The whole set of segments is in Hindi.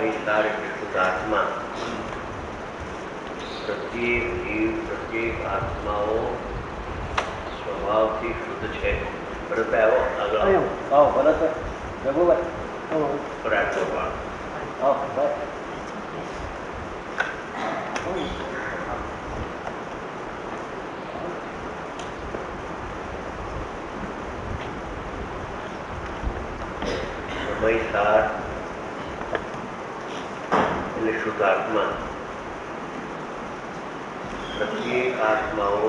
સંસાર એટલે શુદ્ધાત્મા. પ્રત્યેક જીવ, પ્રત્યેક આત્માઓ સ્વભાવથી શુદ્ધ છે. ભરત આવો આગળ સમયસાર એટલે શુદ્ધાત્મા. પ્રત્યેક આત્માઓ,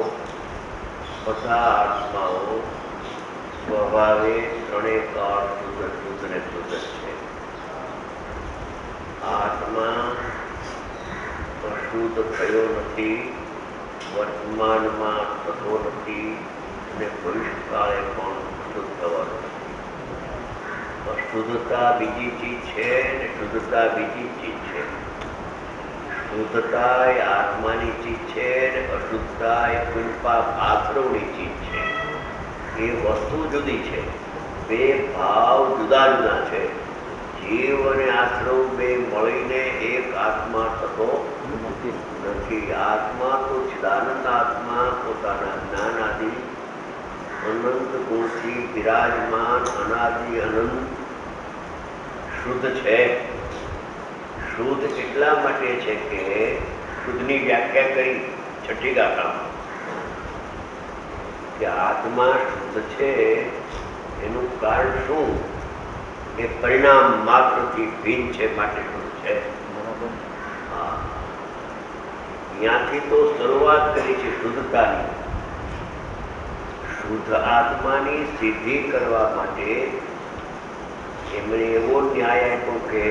બધા આત્માઓ સ્વભાવે ત્રણેય કાળ શુદ્ધ ને શુદ્ધ છે. આત્મા અશુદ્ધ થયો નથી, વર્તમાનમાં થતો નથી અને ભવિષ્યકાળે પણ શુદ્ધ થવાનો નથી. અશુદ્ધતા બીજી ચીજ છે ને શુદ્ધતા બીજી ચીજ છે. શુદ્ધતા એ આત્માની ચીજ છે ને અશુદ્ધતા એ પુણ્યપાપ આશ્રવની ચીજ છે. એ વસ્તુ જુદી છે, બે ભાવ જુદા જુદા છે. જીવ અને આશ્રવ બે મળીને એક આત્મા થતો નથી. આત્મા તો ચિદાનંદ આત્મા પોતાના જ્ઞાન આદિ અનંત ગુણથી બિરાજમાન અનાદિ અનંત શુદ્ધ છે. શુદ્ધ એટલા માટે છે કે શુદ્ધની વ્યાખ્યા કરી છઠ્ઠી ગાથામાં કે આત્મા શુદ્ધ છે. એનું કારણ શું? એ પરિણામ માત્રથી ભિન્ન છે માટે શુદ્ધ છે. ત્યાંથી તો શરૂઆત કરી છે શુદ્ધતાની. શુદ્ધ આત્માની સિદ્ધિ કરવા માટે એમણે એવો ન્યાય આપ્યો કે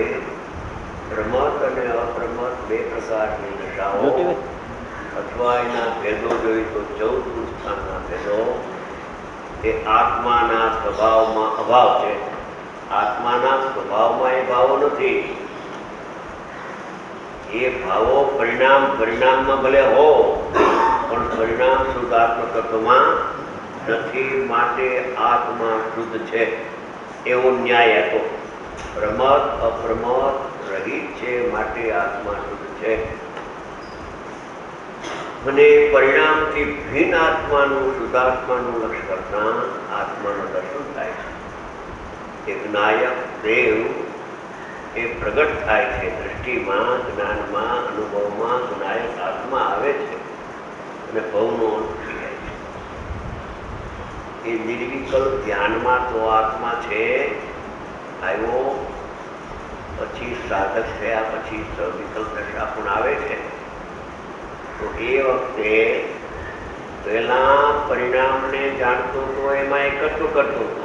પ્રમત અને અપ્રમત બે પ્રકારની દશાઓ અથવા એના ભેદો જોઈએ તો 14 સ્થાનના ભેદો એ આત્માના સ્વભાવમાં અભાવ છે. આત્માના સ્વભાવમાં એ ભાવો નથી. એ ભાવો પરિણામમાં ભલે હો પણ પરિણામ શુદ્ધાત્મક તત્વમાં નથી. માટે આત્મા શુદ્ધ છે એવો ન્યાય હતો. પ્રમત અપ્રમત રહિત છે માટે આત્મા શુદ્ધ છે. અને પરિણામથી ભિન્ન આત્માનું શુદ્ધાત્માનું લક્ષ્ય કરતા આત્માનું દર્શન થાય છે. એક નાયક દેવ એ પ્રગટ થાય છે. દ્રષ્ટિમાં, જ્ઞાનમાં, અનુભવમાં નાયક આત્મા આવે છે અને ભવનો અંત થઈ જાય છે. એ નિર્વિકલ્પ ધ્યાનમાં તો આત્મા છે આવ્યો, પછી સાધક થયા પછી સવિકલ્પ દશા પણ આવે છે. તો એ વખતે પહેલા પરિણામને જાણતો હતો, એમાં એકઠું કરતો હતો.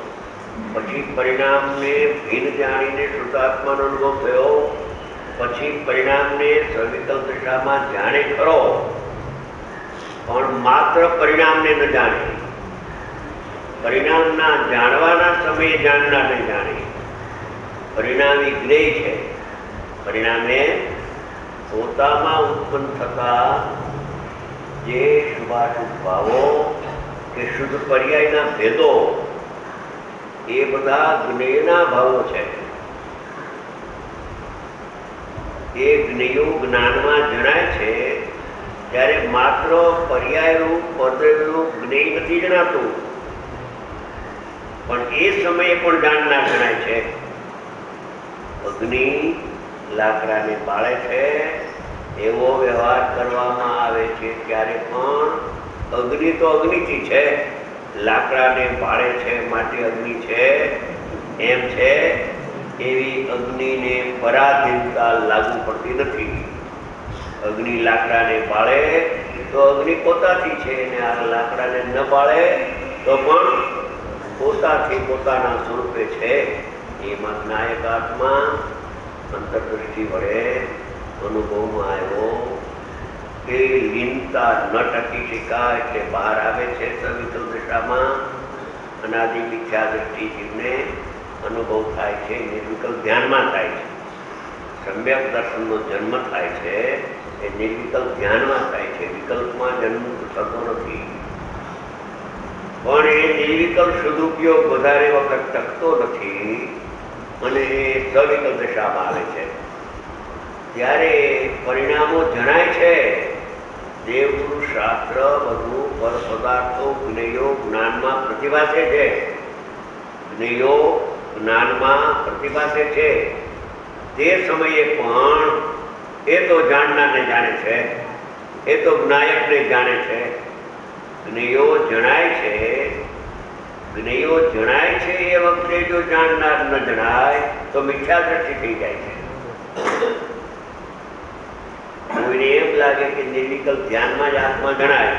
પછી પરિણામને ભિન્ન જાણીને શુદ્ધાત્માનો અનુભવ થયો. પછી પરિણામને સવિકલ્પ દશામાં જાણે ખરો, પણ માત્ર પરિણામને ન જાણે. પરિણામના જાણવાના સમયે જાણનાર નહીં જાણે. પરિણામ એ જ્ઞેય છે. પરિણામે પોતામાં ઉત્પન્ન થતા જે શુભાશુભ ભાવો કે શુદ્ધ પર્યાયના ભેદો એ બધા જ્ઞેયના ભાવો છે. એ જ્ઞેયો જ્ઞાનમાં જણાય છે ત્યારે માત્ર પર્યાયરૂપ પદરૂપ જ્ઞેય નથી જણાતું, પણ એ સમયે પણ જાણનાર જણાય છે. અગ્નિ લાકડાને બાળે છે એવો વ્યવહાર કરવામાં આવે છે ત્યારે પણ અગ્નિ તો અગ્નિથી છે, લાકડાને બાળે છે માટે અગ્નિ છે એમ છે. એવી અગ્નિને પરાધીનતા લાગુ પડતી નથી. અગ્નિ લાકડાને બાળે તો અગ્નિ પોતાથી છે, અને આ લાકડાને ન બાળે તો પણ પોતાથી પોતાના સ્વરૂપે છે. એમાં નાયક આત્મા અંતરદૃષ્ટિ વડે અનુભવમાં આવ્યો કે લીનતા ન ટકી શકાય એટલે બહાર આવે છે. સવિકલ્પ દશામાં અનાદિ મિથ્યા દ્રષ્ટિ જીવને અનુભવ થાય છે. નિર્વિકલ્પ ધ્યાનમાં થાય છે. સમ્યક દર્શનનો જન્મ થાય છે એ નિર્વિકલ્પ ધ્યાનમાં થાય છે. વિકલ્પમાં જન્મ થતો નથી. પણ એ નિર્વિકલ્પ સદુપયોગ વધારે વખત ટકતો નથી અને એ સવિકલ્પ દશામાં આવે છે. ત્યારે પરિણામો જણાય છે. દેવગુરુ શાસ્ત્ર બધું પર પદાર્થો જ્ઞેયો જ્ઞાનમાં પ્રતિભાસે છે. જ્ઞેયો જ્ઞાનમાં પ્રતિભાસે છે. તે સમયે પણ એ તો જાણનારને જાણે છે, એ તો જ્ઞાયકને જાણે છે. જ્ઞેયો જણાય છે, જ્ઞેયો જણાય છે એ વખતે જો જાણનાર ન જણાય તો મિથ્યા દ્રષ્ટિ થઈ જાય છે. કોઈને એમ લાગે કે નિર્વિકલ્પ ધ્યાનમાં જ આત્મા જણાય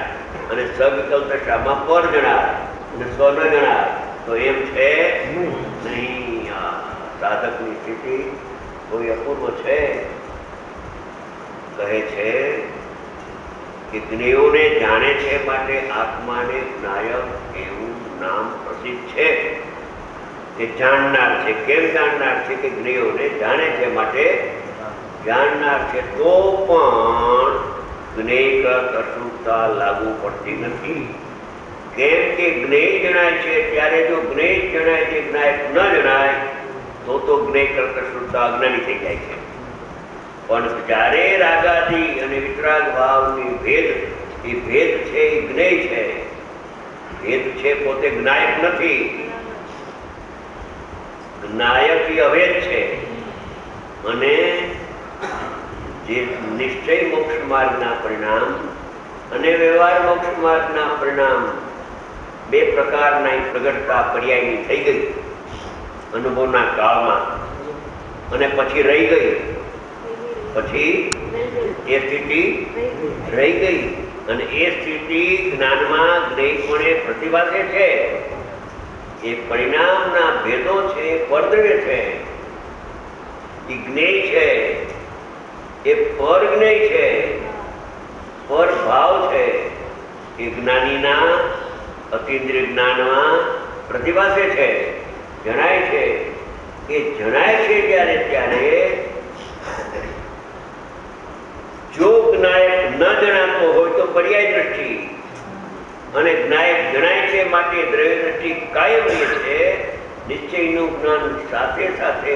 અને સવિકલ્પ દશામાં પર જણાય અને સ્વ ન જણાય, તો એમ છે નહીં. સાધકની સ્થિતિ કોઈ અપૂર્વ છે. કહે છે કે જ્ઞેયોને જાણે છે માટે આત્માને જ્ઞાયક એવું નામ પ્રસિદ્ધ છે. એ જાણનાર છે. કેમ જાણનાર છે? કે જ્ઞેયોને જાણે છે માટે જાણનાર છે. તો પણ જ્ઞેય અશુદ્ધતા લાગુ પડતી નથી. કેમ કે જ્ઞેય જણાય છે ત્યારે જો જ્ઞેય જણાય છે, જ્ઞાયક ન જણાય તો જ્ઞેય કરતા શુદ્ધતા અજ્ઞાની થઈ જાય છે. પણ જ્યારે રાગાદી અને વિતરાગ ભાવની ભેદ, એ ભેદ છે એ જ્ઞેય છે. ભેદ છે, પોતે જ્ઞાયક નથી. જ્ઞાયક એ અભેદ છે. અને જે નિશ્ચય મોક્ષ માર્ગના પરિણામ અને વ્યવહાર મોક્ષ માર્ગના પરિણામ બે પ્રકારના પ્રગટતા પર્યાયની થઈ ગઈ અનુભવના કાળમાં, અને પછી રહી ગઈ. પછી એ સ્થિતિ રહી ગઈ અને એ સ્થિતિ જ્ઞાનમાં જ્ઞેયપણે પ્રતિભાસે છે. એ પરિણામના ભેદો છે, પરદ્રવ્ય છે. એ જ્ઞેય છે, એ પર જ્ઞેય છે, પર ભાવ છે. એ જ્ઞાનીના અતિન્દ્રિય જ્ઞાનમાં પ્રતિભાસે છે, જણાય છે. એ જણાય છે ત્યારે ત્યારે જો જ્ઞાયક ન જણાતો હોય તો પર્યાય દ્રષ્ટિ, અને જ્ઞાયક જણાય છે માટે દ્રવ્ય દ્રષ્ટિ કાયમ રહે છે. નિશ્ચયનું જ્ઞાન સાથે સાથે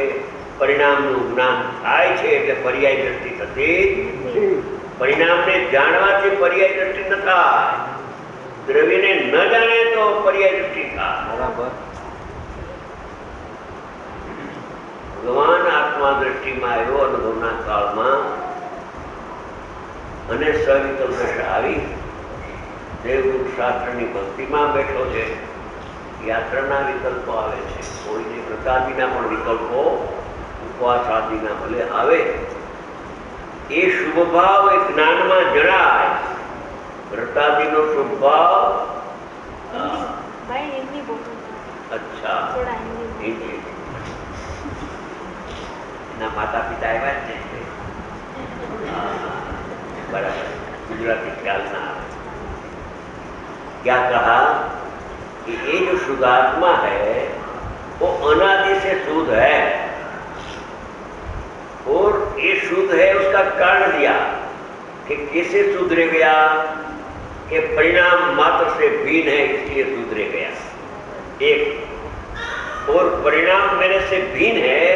પરિણામનું જ્ઞાન થાય છે એટલે પર્યાય દ્રષ્ટિ થતી. પરિણામને જાણવાથી પર્યાય દ્રષ્ટિ ન થાય. દ્રવ્યને ન જાણે તો પર્યાય દ્રષ્ટિ થાય. ભગવાન આત્મા દ્રષ્ટિમાં આવ્યો અનુભવના કાળમાં અને સવિકલ્પ દશા આવી. દેવગુરુ શાસ્ત્રની ભક્તિમાં બેઠો છે. યાત્રાના વિકલ્પો આવે છે, કોઈને વ્રતાદિના પણ વિકલ્પો, ઉપવાસ આદિના ભલે આવે. એ શુભ ભાવ એ જ્ઞાનમાં જણાય. વ્રતાદિનો શુભ ભાવ અચ્છા એના માતા પિતા આવ્યા જ નહીં. बराबर गुजराती ख्याल ना आए. क्या कहा कि ये जो शुद्धात्मा है वो अनादि से शुद्ध है, और ये शुद्ध है उसका कारण दिया कि कैसे सुधरे गया, कि परिणाम मात्र से भिन्न है इसलिए सुधरे गया. एक और परिणाम मेरे से भिन्न है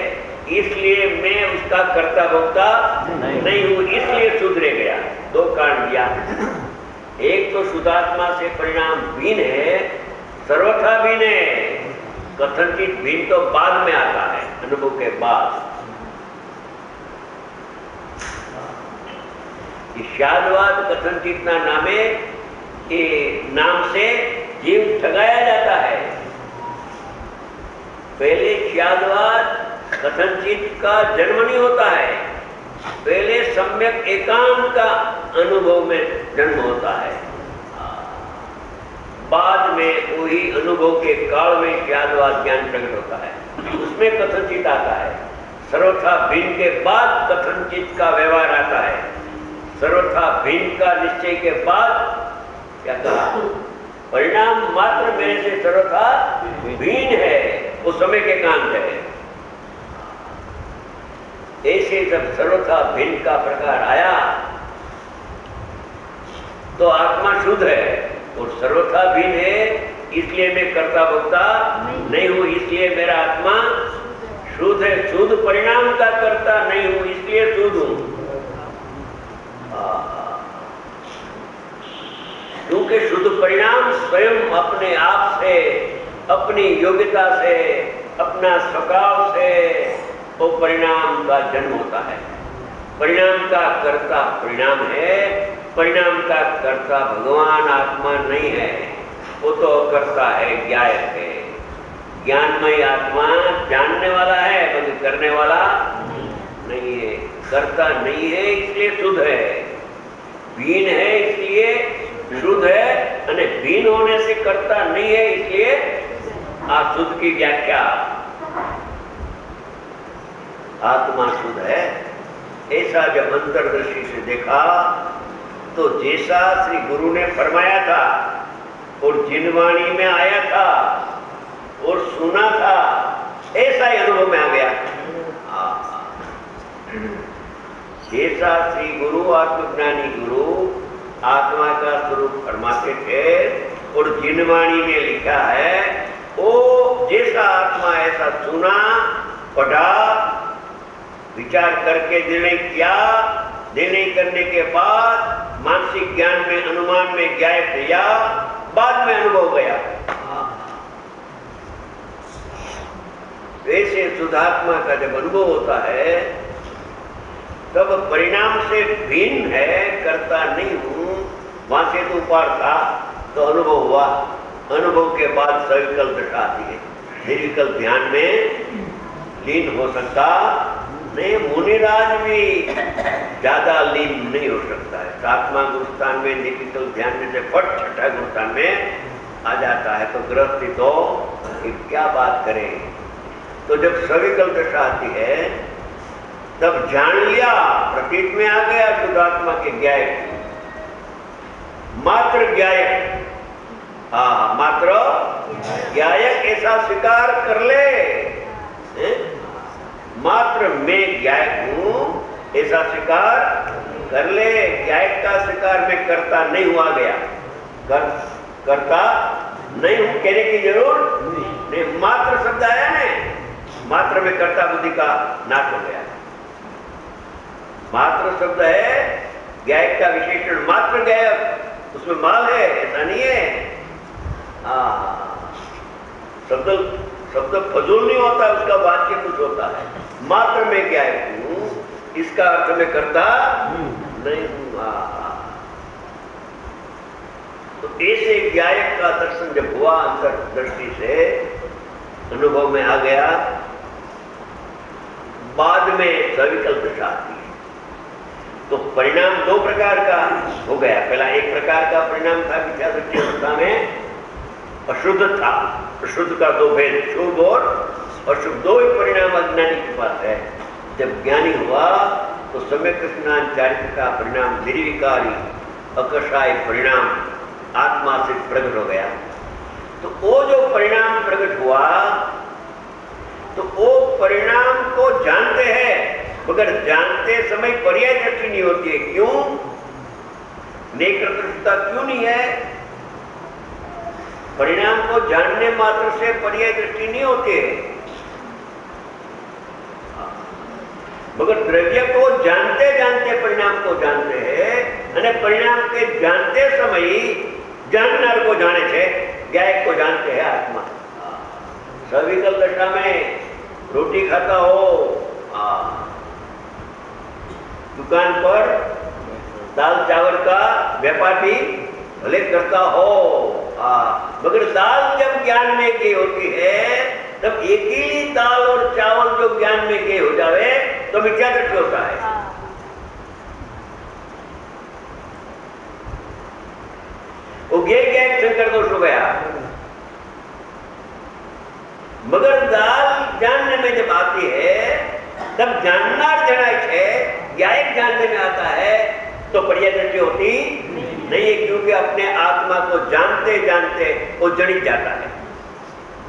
इसलिए मैं उसका कर्ता भोक्ता नहीं हूं, इसलिए सुधरे गया. दो कारण दिया. एक तो शुद्धात्मा से परिणाम भिन्न है, सर्वथा भिन्न है. कथनचित भिन्न तो बाद में आता है, अनुभव के बाद. शादवाद कथनचित ना नामे के नाम से जीव ठगाया जाता है. पहले शादवाद कथनचित का जन्म नहीं होता है, पहले सम्यक एकांत का अनुभव में जन्म होता है. बाद में वही अनुभव के काल में यादवाद ज्ञान प्रकट होता है, उसमें कथनचित आता है. सर्वथा भिन्न के बाद कथनचित का व्यवहार आता है. सर्वथा भिन्न का निश्चय के बाद क्या कहा, परिणाम मात्र मेरे से सर्वथा भिन्न है, वो समय के कांत है. ऐसे जब सर्वथा भिन्न का प्रकार आया तो आत्मा शुद्ध है, और सर्वथा भिन्न है इसलिए मैं कर्ता भोक्ता नहीं हूं, इसलिए मेरा आत्मा शुद्ध है, शुद्ध परिणाम का करता नहीं हूं इसलिए शुद्ध हूं। क्योंकि शुद्ध परिणाम स्वयं अपने आप से, अपनी योग्यता से, अपना स्वभाव से वो परिणाम का जन्म होता है। परिणाम का कर्ता परिणाम है, परिणाम का कर्ता भगवान आत्मा नहीं है, वो तो कर्ता है, ज्ञायक है। ज्ञानमय आत्मा जानने वाला है मगर करने वाला नहीं है, करता नहीं है इसलिए शुद्ध है, बीन है इसलिए शुद्ध है, और बीन होने से करता नहीं है इसलिए अशुद्ध की व्याख्या। आत्मा शुद्ध है ऐसा जब अंतर्दृष्टि से देखा तो जैसा श्री गुरु ने फरमाया था और जिन वाणी में आया था और सुना था ऐसा ही अनुभव में आ गया। जैसा श्री गुरु आत्मज्ञानी गुरु आत्मा का स्वरूप फरमाते थे और जिन वाणी में लिखा है वो जैसा आत्मा ऐसा सुना, पढ़ा, विचार करके निर्णय किया, निर्णय करने के बाद मानसिक ज्ञान में, अनुमान में ज्ञान किया, बाद में अनुभव गया। वैसे शुद्धात्मा का जब अनुभव होता है तब परिणाम से भिन्न है, करता नहीं हूं, वहां से तो ऊपर था तो अनुभव हुआ, अनुभव के बाद सविकल्प दशा आती है, निर्विकल्प ध्यान में लीन हो सकता नहीं। मुनिराज भी ज्यादा लीन नहीं हो सकता है, 7वां गुरुस्थान में निर्विकल्प ध्यान में से फट 6ठा गुरुस्थान में आ जाता है तो गृहस्थी तो क्या बात करें। तो जब सविकल्प दशा आती है तब जान लिया, प्रतीत में आ गया शुद्धात्मा के ज्ञायक, मात्र ज्ञायक, मात्र ज्ञायक ऐसा स्वीकार कर ले, मात्र मैं ज्ञायक हूं ऐसा स्वीकार कर ले। ज्ञायक का स्वीकार में करता नहीं हुआ गया, करता नहीं हूं कहने की जरूर नहीं, मात्र शब्द आया नहीं, मात्र में कर्ता बुद्धि का नाश हो गया। मात्र शब्द है, ज्ञायक का विशेषण मात्र ज्ञायक, उसमें माल है ऐसा नहीं है। शब्द फजूल नहीं होता, उसका वाक्य कुछ होता है। मात्र में ज्ञायक हूं इसका अर्थ में करता नहीं हूं। तो ऐसे ज्ञायक का दर्शन जब हुआ अंतर्दृष्टि से अनुभव में आ गया, बाद में सविकल्प दशा आती है तो परिणाम 2 प्रकार का हो गया। पहला एक प्रकार का परिणाम था विद्या दृष्टि अवस्था में अशुद्ध था, अशुद्ध का 2 भेद, शुभ और अशुभ 2 ही परिणाम अज्ञानी के पास है। जब ज्ञानी हुआ तो सम्यक स्नान चारित्र का परिणाम निर्विकारी अकषाय परिणाम आत्मा से प्रकट हो गया। तो वो जो परिणाम प्रकट हुआ तो वो परिणाम को जानते हैं मगर जानते समय पर्याय दृष्टि नहीं होती है। क्यों? नेत्र दृष्टता क्यों नहीं है? परिणाम को जानने मात्र से पर्याय दृष्टि नहीं होती है, मगर द्रव्य को जानते जानते परिणाम को जानते हैं અને परिणाम के जानते समय जाननार को जाने छे, ज्ञायक को जानते हैं आत्मा। सविकल्प दशा में रोटी खाता हो, दुकान पर दाल चावल का व्यापार भी भले करता हो, मगर दाल जब ज्ञान में गई होती है तब अकेली दाल और चावल जो ज्ञान में गए हो जावे तो मिथ्या दृष्टि होता है। वो ज्ञायक संकर दोष हो गया। मगर दाल जानने में जब आती है तब जाननार जनाय है, ज्ञायक जानने में आता है तो पर्याय दृष्टि होती नहीं है, क्योंकि अपने आत्मा को जानते जानते वो जनित जाता है,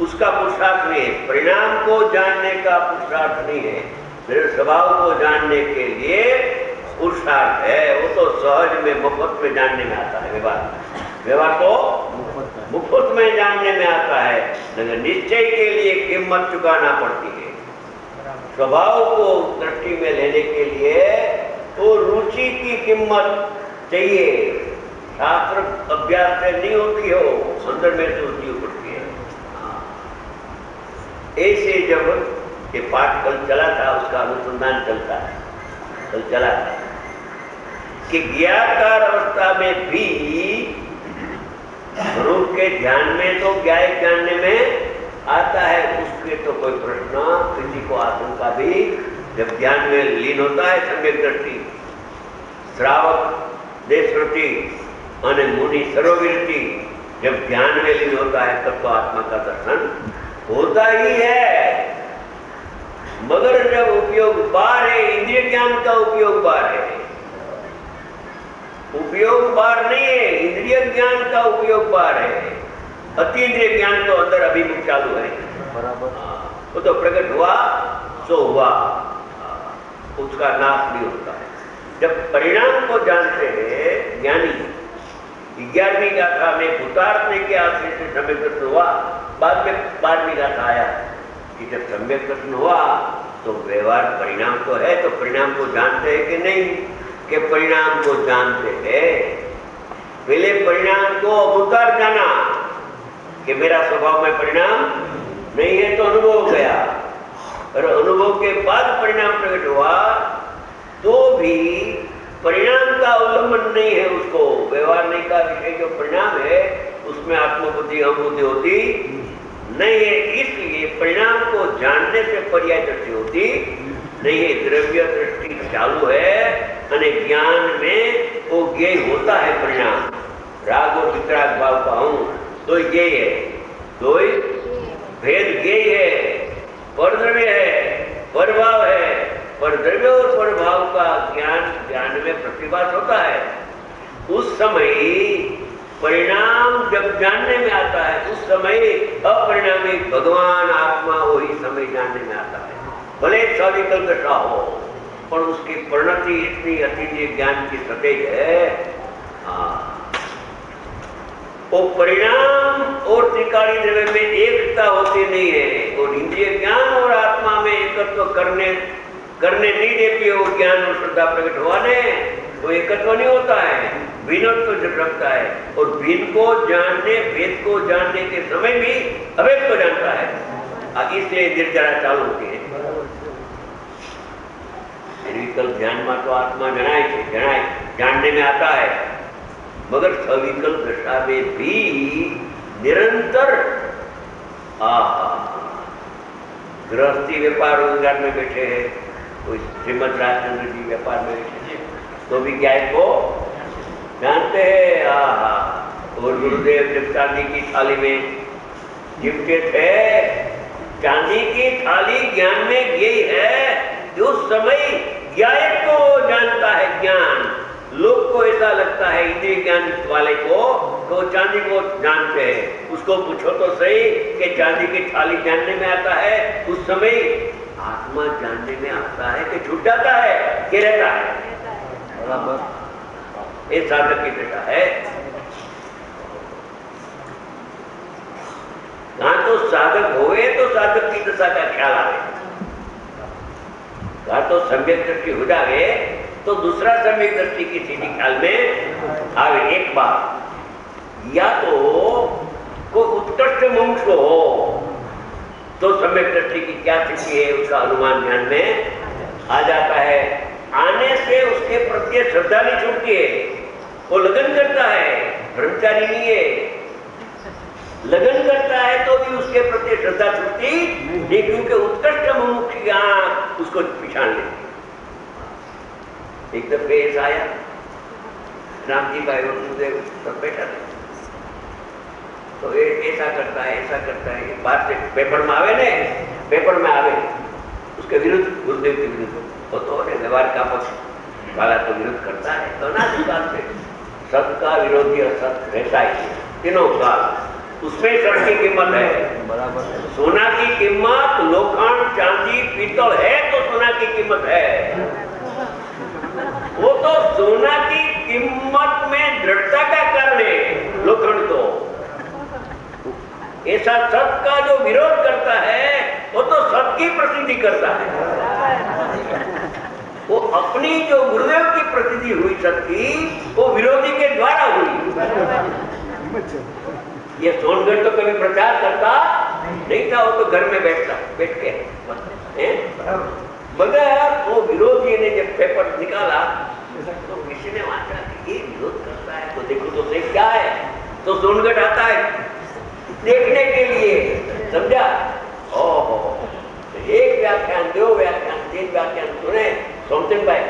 उसका पुरुषार्थ नहीं है। परिणाम को जानने का पुरुषार्थ नहीं है, मेरे स्वभाव को जानने के लिए पुरुषार्थ है। वो तो सहज में मुफ्त में जानने में आता है, व्यवहार तो मुफ्त में जानने में आता है, लेकिन निश्चय के लिए कीमत चुकाना पड़ती है। स्वभाव को दृष्टि में लेने के लिए तो रुचि की कीमत चाहिए। शास्त्र अभ्यास से नहीं होती हो, अंदर में से रुचि पड़ती है। ऐसे जब ये पाठ कल चला था, उसका अनुसंधान चलता है, कल चला था कि ज्ञाकार अवस्था में भी रूप के ध्यान में तो क्या जानने में आता है, उसके तो कोई प्रश्न किसी को आशंका भी। जब ध्यान में लीन होता है सम्यक दृष्टि, श्रावक देशवृत्ति और मुनि सर्वविरति, जब ध्यान में लीन होता है तब तो आत्मा का दर्शन होता ही है। मगर जब उपयोग बार है, इंद्रिय ज्ञान का उपयोग बार है, उपयोग बार नहीं है, इंद्रिय ज्ञान का उपयोग बार है। अतीन्द्रिय ज्ञान तो अंदर अभिमुख चालू है, बराबर। वो तो प्रकट हुआ सो हुआ, उसका नाश नहीं होता है। जब परिणाम को जानते हैं ज्ञानी, 11वीं गाथा में भूतार्थ के आश्रय से सम्यक दर्शन हुआ, बाद में 12वीं गाथा आया कि जब सम्यक दर्शन हुआ तो व्यवहार परिणाम तो है, तो परिणाम को जानते हैं कि नहीं, कि परिणाम को जानते हैं। पहले परिणाम को अभूतार्थ जाना कि मेरा स्वभाव में परिणाम नहीं है, तो अनुभव हो गया, और अनुभव के बाद परिणाम प्रकट हुआ तो भी परिणाम का उल्लंघन नहीं है, उसको व्यवहार नहीं का विषय जो परिणाम है उसमें आत्मबुद्धि अहमबुद्धि होती नहीं है। इसलिए परिणाम को जानने से पर्याय दृष्टि होती नहीं है। द्रव्य दृष्टि चालू है और ज्ञान में वो ज्ञेय होता है परिणाम। राग और वितराग भाव का हूं तो ज्ञेय है, दो भेद ज्ञेय है, परद्रव्य है, परभाव है। परद्रव्य और परभाव का ज्ञान में प्रतिभास होता है। उस समय परिणाम जब जानने में आता है, उस समय अपरिणामी भगवान आत्मा वही समय जानने में आता है। भले सविकल्प दशा हो, पर उसकी परिणति इतनी अतीन्द्रिय ज्ञान की सतेज है। वो परिणाम और त्रिकाली द्रव्य में एकता होती नहीं है, और इंद्रिय ज्ञान और आत्मा में एकत्व करने नहीं देती है। वो ज्ञान और श्रद्धा प्रकट होने वो एकत्व नहीं होता है, भिन्नत्व जब रखता है, और भिन्न को जानने, भेद को जानने के समय भी अभेद को जानता है, इसलिए निर्जरा चालू होती है। निर्विकल्प ध्यान में तो आत्मा जनाए जानने में आता है, मगर सविकल्प दशा में भी निरंतर गृहस्थी व्यापार रोजगार में बैठे हैं, कोई श्रीमद राजचंद्र जी व्यापार में बैठे हैं, तो भी ज्ञान को जानते हैं। और गुरुदेव जब चांदी की थाली में जिमते थे, चांदी की थाली ज्ञान में यही है कि उस समय ज्ञान को जानता है। ज्ञान लोग को ऐसा लगता है, इंद्रिय ज्ञान वाले को, तो चांदी को जानते हैं। उसको पूछो तो सही कि चांदी की थाली जानने में आता है, उस समय आत्मा जानने में आता है कि छूट जाता है कि रहता है, बराबर। ये साधक की दशा है। कहाँ तो साधक होए तो साधक की दशा का ख्याल आवे, कहाँ तो सम्यक दृष्टि हो जाए तो दूसरा सम्यक दृष्टि की सीधी ख्याल में आवे। एक बार या तो कोई उत्कृष्ट मुमुक्ष हो तो सम्यक दृष्टि की क्या स्थिति है उसका अनुमान ध्यान में आ जाता है। आने से उसके प्रति श्रद्धा नहीं छूटती है, वो लगन करता है, ब्रह्मचारी नहीं है, लगन करता है तो भी उसके प्रति श्रद्धा छूटती नहीं, क्योंकि उत्कृष्ट मुमुक्ष की आंख उसको पिछाड़ लेती। एक दफे ऐसा आया, राम जी भाई वसुदेव सब बैठा थे, तो ऐसा करता है, बात से पेपर में आवे ने, पेपर में आवे उसके विरुद्ध, गुरुदेव के विरुद्ध, वो तो व्यवहार का पक्ष वाला तो विरोध करता है, तो ना दुकान से सत का विरोधी असत रहता ही तीनों काल, उसमें सत की कीमत है, बराबर। सोना की कीमत लोखंड चांदी पीतल है तो सोना की कीमत है, वो तो सोना की कीमत में दृढ़ता का कारण है लोखंड तो। ऐसा सत का जो विरोध करता है वो तो सबकी प्रसिद्धि करता है। वो अपनी जो गुरुदेव की प्रसिद्धि हुई सबकी, वो विरोधी के द्वारा हुई। ये सोनगढ़ तो कभी प्रचार करता नहीं था, वो तो घर में बैठ के मगर वो विरोधी ने जब पेपर निकाला तो किसी ने वाचा कि ये विरोध करता है, तो देखो तो सही क्या है। तो सोनगढ़ आता है देखने के लिए, समझा। ओहो, एक व्याख्यान, दो व्याख्यान, तीन व्याख्यान सुने सोमचंद भाई,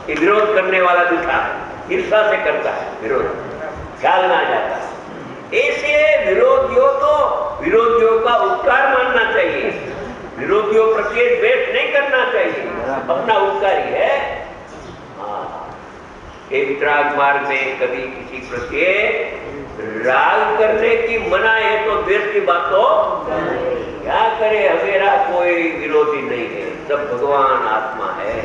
ये विरोध करने वाला दूसरा ईर्षा से करता है विरोध, ख्याल ना जाता। ऐसे विरोधियों का उपकार मानना चाहिए, विरोधियों प्रति द्वेष नहीं करना चाहिए, अपना उपकार ही है। ये वितराग मार्ग में कभी किसी प्रत्ये राग करने की मना है तो द्वेष की बात तो क्या करे। हमेरा कोई विरोधी नहीं है, सब भगवान आत्मा है।